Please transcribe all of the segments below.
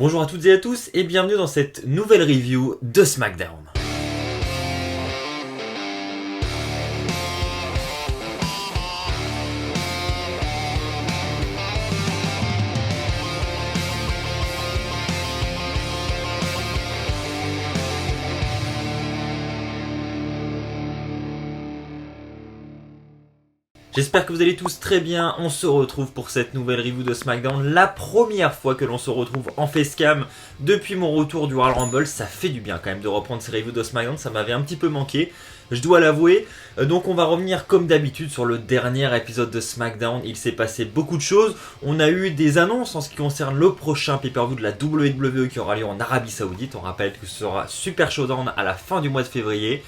Bonjour à toutes et à tous et bienvenue dans cette nouvelle review de SmackDown. J'espère que vous allez tous très bien, on se retrouve pour cette nouvelle review de SmackDown, la première fois que l'on se retrouve en facecam depuis mon retour du Royal Rumble. Ça fait du bien quand même de reprendre ces reviews de SmackDown, ça m'avait un petit peu manqué, je dois l'avouer. Donc on va revenir comme d'habitude sur le dernier épisode de SmackDown. Il s'est passé beaucoup de choses, on a eu des annonces en ce qui concerne le prochain pay-per-view de la WWE qui aura lieu en Arabie Saoudite. On rappelle que ce sera Super Showdown à la fin du mois de février.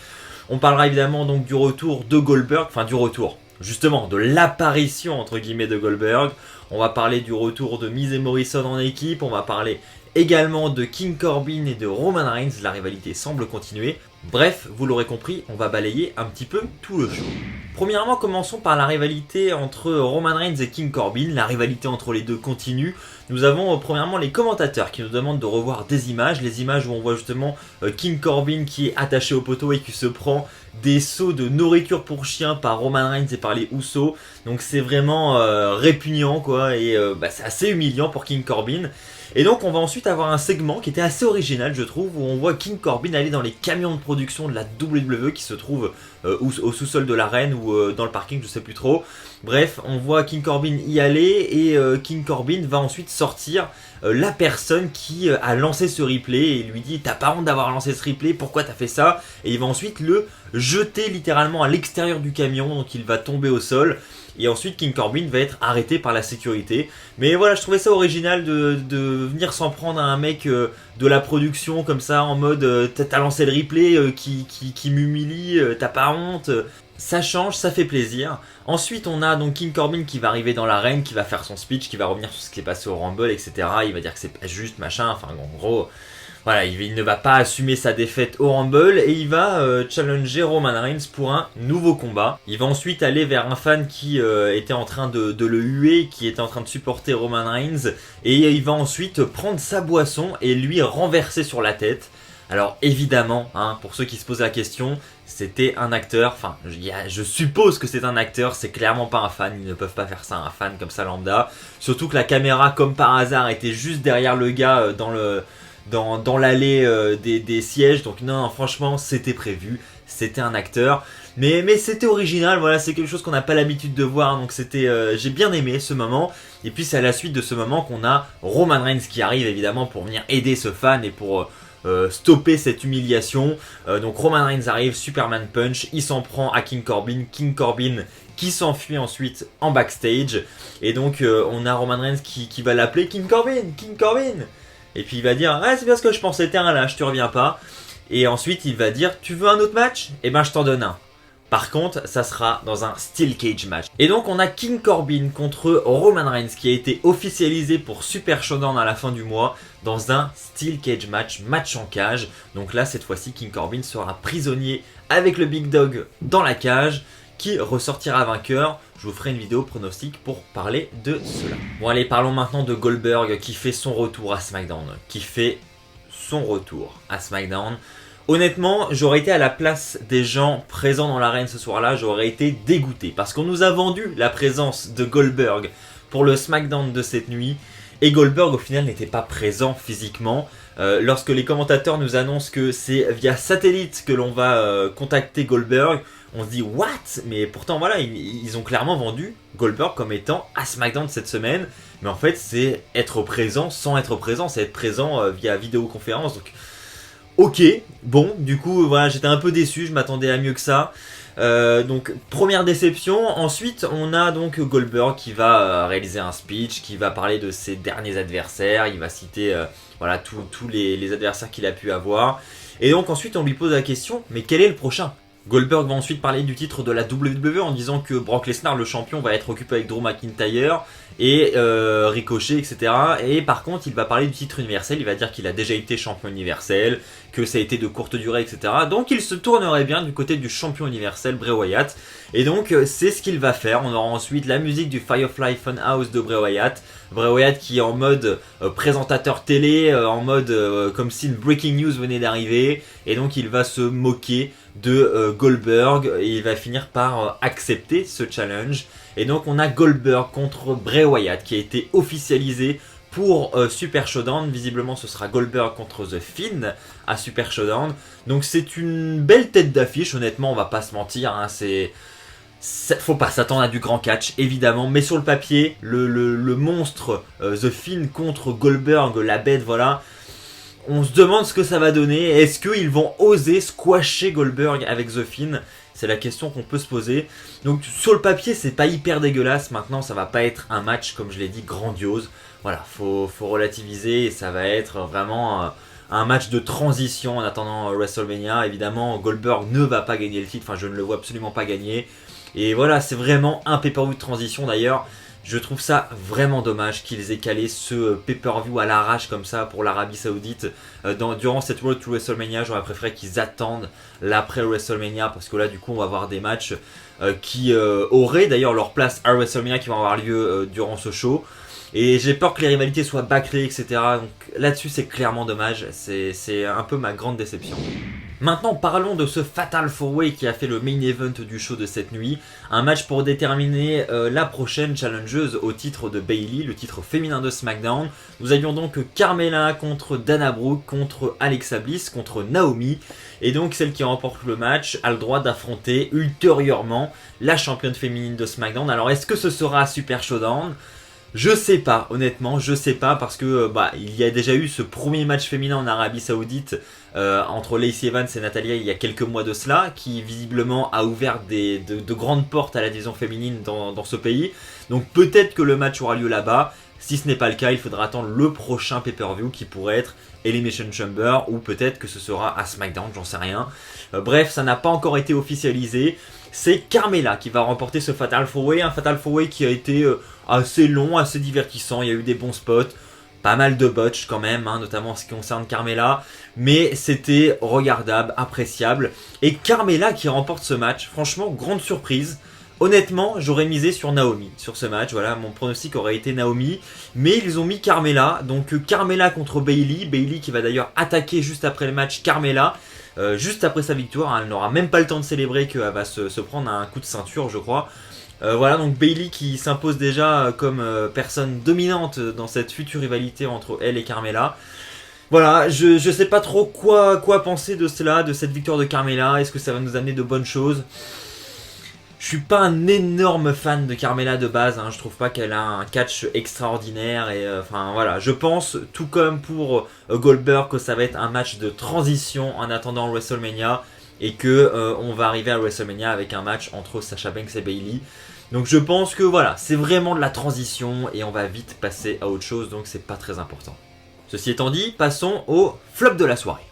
On parlera évidemment donc du retour de Goldberg, enfin du retour, justement, de l'apparition entre guillemets de Goldberg. On va parler du retour de Miz et Morrison en équipe. On va parler également de King Corbin et de Roman Reigns. La rivalité semble continuer. Bref, vous l'aurez compris, on va balayer un petit peu tout le show. Premièrement, commençons par la rivalité entre Roman Reigns et King Corbin. La rivalité entre les deux continue. Nous avons premièrement les commentateurs qui nous demandent de revoir des images. Les images où on voit justement King Corbin qui est attaché au poteau et qui se prend des seaux de nourriture pour chien par Roman Reigns et par les Usos. Donc c'est vraiment répugnant quoi, et c'est assez humiliant pour King Corbin. Et donc on va ensuite avoir un segment qui était assez original je trouve, où on voit King Corbin aller dans les camions de production de la WWE qui se trouvent au sous-sol de l'arène ou dans le parking, je sais plus trop. Bref, on voit King Corbin y aller et King Corbin va ensuite sortir la personne qui a lancé ce replay et lui dit t'as pas honte d'avoir lancé ce replay, pourquoi t'as fait ça? Et il va ensuite le jeter littéralement à l'extérieur du camion, donc il va tomber au sol. Et ensuite King Corbin va être arrêté par la sécurité. Mais voilà, je trouvais ça original de venir s'en prendre à un mec de la production comme ça, en mode t'as lancé le replay qui m'humilie, t'as pas honte. Ça change, ça fait plaisir. Ensuite on a donc King Corbin qui va arriver dans l'arène, qui va faire son speech, qui va revenir sur ce qui est passé au Rumble, etc. Il va dire que c'est pas juste, machin, enfin en gros... Voilà, il ne va pas assumer sa défaite au Rumble et il va challenger Roman Reigns pour un nouveau combat. Il va ensuite aller vers un fan qui était en train de le huer, qui était en train de supporter Roman Reigns, et il va ensuite prendre sa boisson et lui renverser sur la tête. Alors évidemment, pour ceux qui se posent la question, c'était un acteur, enfin je suppose que c'est un acteur, c'est clairement pas un fan, ils ne peuvent pas faire ça à un fan comme ça lambda. Surtout que la caméra comme par hasard était juste derrière le gars dans l'allée des sièges, donc non franchement c'était prévu, c'était un acteur, mais c'était original, voilà, c'est quelque chose qu'on n'a pas l'habitude de voir, donc c'était j'ai bien aimé ce moment. Et puis c'est à la suite de ce moment qu'on a Roman Reigns qui arrive évidemment pour venir aider ce fan et pour stopper cette humiliation. Donc Roman Reigns arrive, Superman Punch, il s'en prend à King Corbin qui s'enfuit ensuite en backstage, et donc on a Roman Reigns qui va l'appeler King Corbin. Et puis il va dire ah c'est bien ce que je pensais, t'es un lâche, tu reviens pas. Et ensuite il va dire tu veux un autre match? Eh ben je t'en donne un. Par contre ça sera dans un Steel Cage match. Et donc on a King Corbin contre Roman Reigns qui a été officialisé pour Super Showdown à la fin du mois dans un Steel Cage match en cage. Donc là cette fois-ci King Corbin sera prisonnier avec le Big Dog dans la cage, qui ressortira vainqueur. Je vous ferai une vidéo pronostic pour parler de cela. Bon allez, parlons maintenant de Goldberg qui fait son retour à SmackDown. Honnêtement, j'aurais été à la place des gens présents dans l'arène ce soir-là, j'aurais été dégoûté. Parce qu'on nous a vendu la présence de Goldberg pour le SmackDown de cette nuit. Et Goldberg au final n'était pas présent physiquement. Lorsque les commentateurs nous annoncent que c'est via satellite que l'on va contacter Goldberg, on se dit what? Mais pourtant voilà, ils ont clairement vendu Goldberg comme étant à SmackDown cette semaine. Mais en fait c'est être présent sans être présent, c'est être présent via vidéoconférence. Donc ok, bon du coup voilà, j'étais un peu déçu, je m'attendais à mieux que ça. Donc première déception. Ensuite on a donc Goldberg qui va réaliser un speech, qui va parler de ses derniers adversaires, il va citer voilà tous les adversaires qu'il a pu avoir. Et donc ensuite on lui pose la question, mais quel est le prochain? Goldberg va ensuite parler du titre de la WWE en disant que Brock Lesnar, le champion, va être occupé avec Drew McIntyre et Ricochet, etc. Et par contre, il va parler du titre universel, il va dire qu'il a déjà été champion universel, que ça a été de courte durée, etc. Donc il se tournerait bien du côté du champion universel Bray Wyatt. Et donc c'est ce qu'il va faire. On aura ensuite la musique du Firefly Funhouse de Bray Wyatt. Bray Wyatt qui est en mode présentateur télé, en mode comme si une breaking news venait d'arriver. Et donc il va se moquer de Goldberg et il va finir par accepter ce challenge. Et donc on a Goldberg contre Bray Wyatt qui a été officialisé pour Super Showdown. Visiblement ce sera Goldberg contre The Fiend à Super Showdown. Donc c'est une belle tête d'affiche, honnêtement on va pas se mentir, hein, faut pas s'attendre à du grand catch évidemment, mais sur le papier le monstre The Fiend contre Goldberg, la bête, voilà. On se demande ce que ça va donner. Est-ce qu'ils vont oser squasher Goldberg avec The Fiend? C'est la question qu'on peut se poser. Donc sur le papier c'est pas hyper dégueulasse. Maintenant ça va pas être un match, comme je l'ai dit, grandiose. Voilà, faut relativiser et ça va être vraiment un match de transition en attendant WrestleMania. Évidemment Goldberg ne va pas gagner le titre, enfin je ne le vois absolument pas gagner. Et voilà, c'est vraiment un pay-per-view de transition. D'ailleurs, je trouve ça vraiment dommage qu'ils aient calé ce pay-per-view à l'arrache comme ça pour l'Arabie Saoudite durant cette Road to WrestleMania. J'aurais préféré qu'ils attendent l'après WrestleMania parce que là, du coup, on va avoir des matchs qui auraient d'ailleurs leur place à WrestleMania qui vont avoir lieu durant ce show. Et j'ai peur que les rivalités soient bâclées, etc. Donc là-dessus, c'est clairement dommage. C'est un peu ma grande déception. Maintenant, parlons de ce Fatal 4-Way qui a fait le main event du show de cette nuit. Un match pour déterminer la prochaine challengeuse au titre de Bayley, le titre féminin de SmackDown. Nous avions donc Carmella contre Dana Brooke, contre Alexa Bliss, contre Naomi. Et donc celle qui remporte le match a le droit d'affronter ultérieurement la championne féminine de SmackDown. Alors est-ce que ce sera à Super Showdown ? Je sais pas, honnêtement, je sais pas parce que il y a déjà eu ce premier match féminin en Arabie Saoudite entre Lacey Evans et Natalya il y a quelques mois de cela, qui visiblement a ouvert de grandes portes à la division féminine dans ce pays. Donc peut-être que le match aura lieu là-bas. Si ce n'est pas le cas, il faudra attendre le prochain pay-per-view qui pourrait être Elimination Chamber ou peut-être que ce sera à SmackDown, j'en sais rien. Bref, ça n'a pas encore été officialisé. C'est Carmella qui va remporter ce Fatal 4-Way, un Fatal 4-Way qui a été assez long, assez divertissant, il y a eu des bons spots, pas mal de botches quand même, hein, notamment en ce qui concerne Carmella, mais c'était regardable, appréciable, et Carmella qui remporte ce match, franchement, grande surprise. Honnêtement, j'aurais misé sur Naomi sur ce match, voilà, mon pronostic aurait été Naomi, mais ils ont mis Carmella, donc Carmella contre Bayley, Bayley qui va d'ailleurs attaquer juste après le match Carmella, juste après sa victoire, hein, elle n'aura même pas le temps de célébrer qu'elle va se prendre un coup de ceinture, je crois. Voilà, donc Bayley qui s'impose déjà comme personne dominante dans cette future rivalité entre elle et Carmella. Voilà, je sais pas trop quoi penser de cela, de cette victoire de Carmella. Est-ce que ça va nous amener de bonnes choses ? Je suis pas un énorme fan de Carmella de base, hein. Je trouve pas qu'elle a un catch extraordinaire et enfin voilà, je pense tout comme pour Goldberg que ça va être un match de transition en attendant WrestleMania et que on va arriver à WrestleMania avec un match entre Sasha Banks et Bayley. Donc je pense que voilà, c'est vraiment de la transition et on va vite passer à autre chose, donc c'est pas très important. Ceci étant dit, passons au flop de la soirée.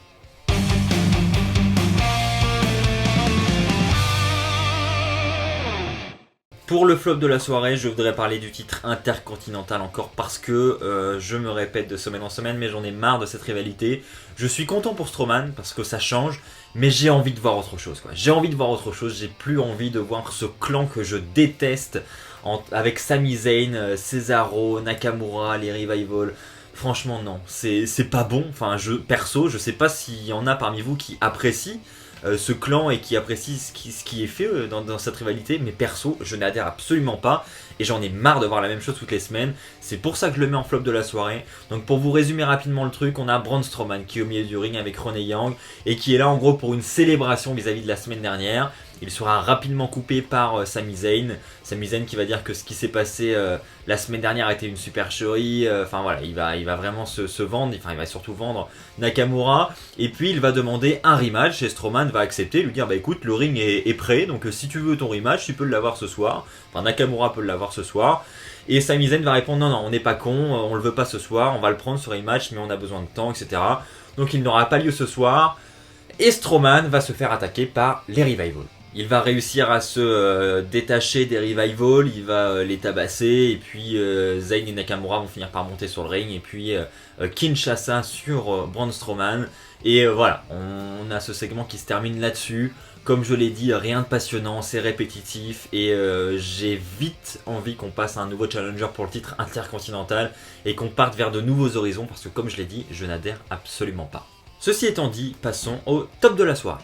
Pour le flop de la soirée, je voudrais parler du titre intercontinental encore parce que je me répète de semaine en semaine, mais j'en ai marre de cette rivalité. Je suis content pour Strowman parce que ça change, mais j'ai envie de voir autre chose, quoi. J'ai envie de voir autre chose, j'ai plus envie de voir ce clan que je déteste avec Sami Zayn, Cesaro, Nakamura, les Revival. Franchement non, c'est pas bon. Enfin, perso, je sais pas s'il y en a parmi vous qui apprécient ce clan et qui apprécie ce qui est fait dans cette rivalité, mais perso je n'adhère absolument pas et j'en ai marre de voir la même chose toutes les semaines. C'est pour ça que je le mets en flop de la soirée. Donc pour vous résumer rapidement le truc, on a Braun Strowman qui est au milieu du ring avec Renee Young et qui est là en gros pour une célébration vis-à-vis de la semaine dernière. Il sera rapidement coupé par Sami Zayn. Sami Zayn qui va dire que ce qui s'est passé la semaine dernière a été une supercherie. Enfin voilà, il va vraiment se vendre. Enfin, il va surtout vendre Nakamura. Et puis il va demander un rematch. Et Strowman va accepter, lui dire bah écoute, le ring est prêt. Donc si tu veux ton rematch, tu peux l'avoir ce soir. Enfin, Nakamura peut l'avoir ce soir. Et Sami Zayn va répondre non, on n'est pas con, on le veut pas ce soir. On va le prendre ce rematch, mais on a besoin de temps, etc. Donc il n'aura pas lieu ce soir. Et Strowman va se faire attaquer par les Revival. Il va réussir à se détacher des Revival, il va les tabasser, et puis Zayn et Nakamura vont finir par monter sur le ring, et puis Kinshasa sur Braun Strowman. Et voilà, on a ce segment qui se termine là-dessus. Comme je l'ai dit, rien de passionnant, c'est répétitif, et j'ai vite envie qu'on passe à un nouveau challenger pour le titre intercontinental, et qu'on parte vers de nouveaux horizons, parce que comme je l'ai dit, je n'adhère absolument pas. Ceci étant dit, passons au top de la soirée.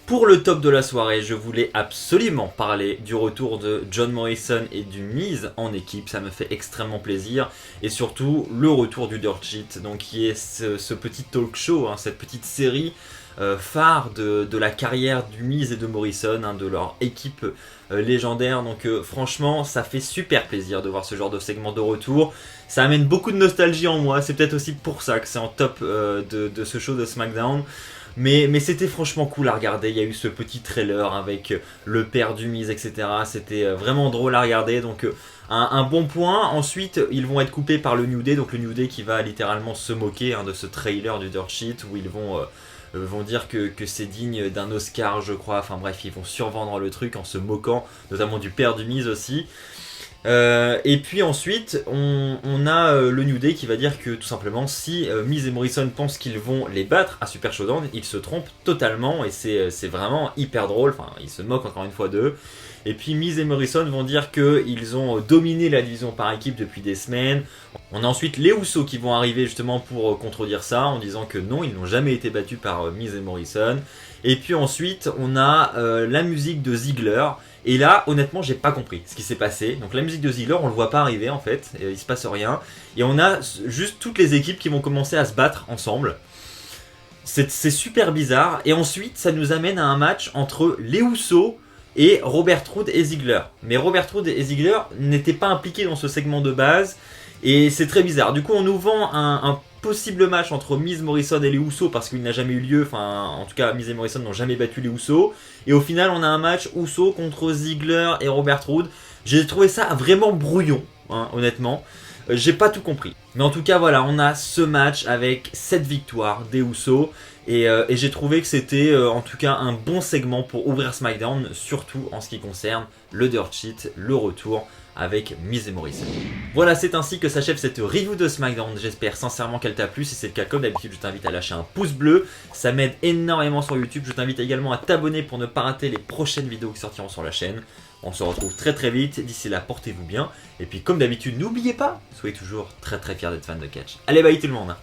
Pour le top de la soirée, je voulais absolument parler du retour de John Morrison et du Miz en équipe, ça me fait extrêmement plaisir, et surtout le retour du Dirt Sheet, donc qui est ce petit talk show, hein, cette petite série phare de la carrière du Miz et de Morrison, hein, de leur équipe légendaire. Donc franchement, ça fait super plaisir de voir ce genre de segment de retour. Ça amène beaucoup de nostalgie en moi, c'est peut-être aussi pour ça que c'est en top de ce show de SmackDown. Mais c'était franchement cool à regarder, il y a eu ce petit trailer avec le père du Miz, etc. C'était vraiment drôle à regarder, donc un bon point. Ensuite, ils vont être coupés par le New Day, donc le New Day qui va littéralement se moquer, hein, de ce trailer du Dirt Sheet, où ils vont dire que c'est digne d'un Oscar, je crois. Enfin bref, ils vont survendre le truc en se moquant, notamment du père du Miz aussi. Et puis ensuite on a le New Day qui va dire que tout simplement si Miz et Morrison pensent qu'ils vont les battre à Super Showdown, ils se trompent totalement, et c'est vraiment hyper drôle. Enfin, ils se moquent encore une fois d'eux. Et puis Miz et Morrison vont dire qu'ils ont dominé la division par équipe depuis des semaines. On a ensuite les Usos qui vont arriver justement pour contredire ça, en disant que non, ils n'ont jamais été battus par Miz et Morrison. Et puis ensuite on a la musique de Ziggler. Et là, honnêtement, j'ai pas compris ce qui s'est passé. Donc la musique de Ziggler, on le voit pas arriver en fait, il se passe rien. Et on a juste toutes les équipes qui vont commencer à se battre ensemble. C'est super bizarre. Et ensuite, ça nous amène à un match entre les Usos et Robert Roode et Ziggler. Mais Robert Roode et Ziggler n'étaient pas impliqués dans ce segment de base. Et c'est très bizarre. Du coup, on nous vend un possible match entre Miz, Morrison et les Usos, parce qu'il n'a jamais eu lieu. Enfin, en tout cas, Miz et Morrison n'ont jamais battu les Usos. Et au final, on a un match Usos contre Ziggler et Robert Roode. J'ai trouvé ça vraiment brouillon, hein, honnêtement. J'ai pas tout compris. Mais en tout cas, voilà, on a ce match avec 7 victoires des Usos. Et j'ai trouvé que c'était en tout cas un bon segment pour ouvrir SmackDown, surtout en ce qui concerne le Dirt Sheet, le retour avec Miz et Morrison. Voilà, c'est ainsi que s'achève cette review de SmackDown. J'espère sincèrement qu'elle t'a plu. Si c'est le cas, comme d'habitude, je t'invite à lâcher un pouce bleu. Ça m'aide énormément sur YouTube. Je t'invite également à t'abonner pour ne pas rater les prochaines vidéos qui sortiront sur la chaîne. On se retrouve très très vite. D'ici là, portez-vous bien. Et puis comme d'habitude, n'oubliez pas, soyez toujours très très fiers d'être fan de catch. Allez, bye tout le monde.